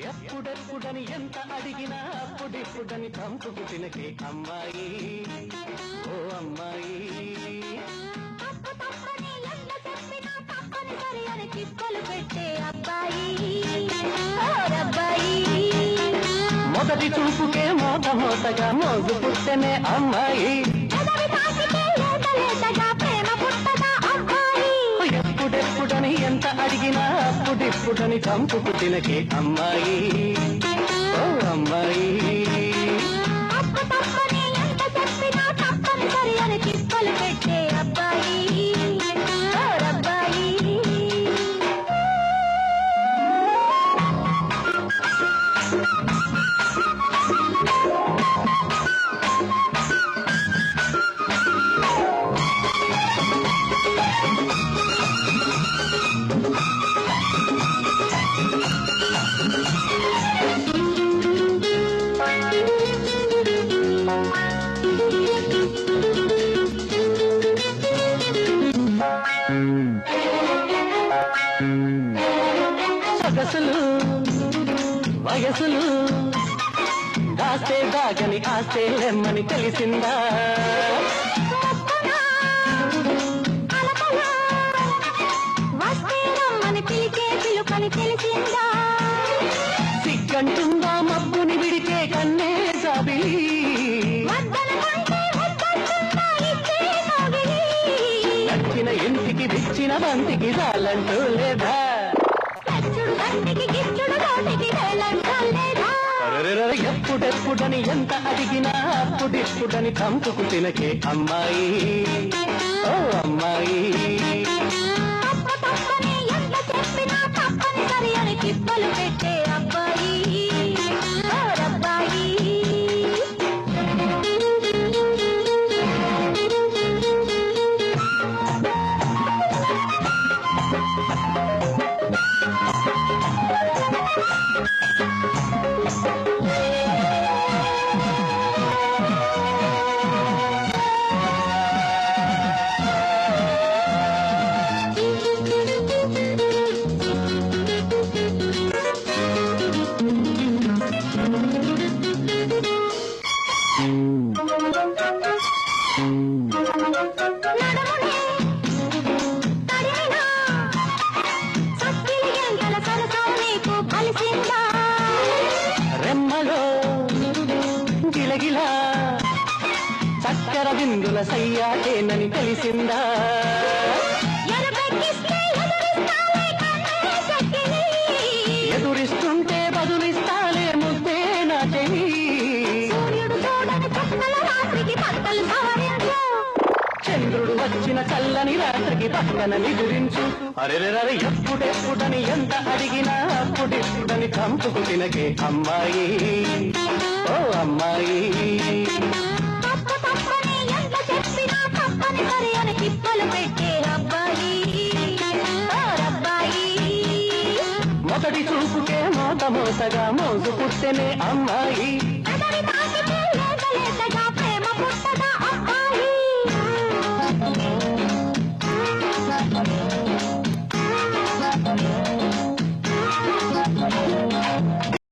ఎప్పుడెప్పుడని ఎంత అడిగినా అప్పుడిప్పుడని తంపుకు తినకే అమ్మాయి, ఓ అమ్మాయి. చిక్కలు పెట్టే అబ్బాయి, అబ్బాయి. మొదటి చూపుకే మోత మోతగా మోజు పుట్టనే అమ్మాయి. ఎప్పుడెప్పుడని ఎంత అడిగినా అప్పుడిప్పుడని తంపుకు తినకే అమ్మాయి, ఓ అమ్మాయి. చిక్కలు పెట్టే అబ్బాయి, అబ్బాయి. సొగసులు వయసులు దాస్తే దాగని ఆస్తే లెమ్మని తెలిసిందా, పిలిచే పిలుపని తెలిసిందా, సిగ్గంటుందా మబ్బుని విడితే కన్నే జాబిలి, నచ్చిన ఇంటికి విచ్చిన బంతికి రాలంటూ లేదా, ఎప్పుడెప్పుడని ఎంత అడిగినా అప్పుడిప్పుడని తంపుకు తినకే అమ్మాయి, ఓ అమ్మాయి. చిప్పలు పెట్టే అబ్బాయి, అబ్బాయి. రెమ్మలో గిలగిలా చక్కెర బిందుల సయ్యాటేనని తెలిసిందా, ఎదురిస్తుంటే బదులిస్తాలే ముద్దే నా చెలి, చంద్రుడు వచ్చిన చల్లని రాత్రికి పక్కన నిదురించు. అరెరెరే ఎప్పుడెప్పుడని ఎంత అడిగినా అప్పుడెప్పుడని తంపుకు తినకే అమ్మాయి, ఓ అమ్మాయి. చిప్పలు పెట్టే అబ్బాయి, అబ్బాయి. మొదటి చూపుకే మోత మోతగా మోజు పుట్టెనే అమ్మాయి, ప్రేమ పుట్టదా అబ్బాయి.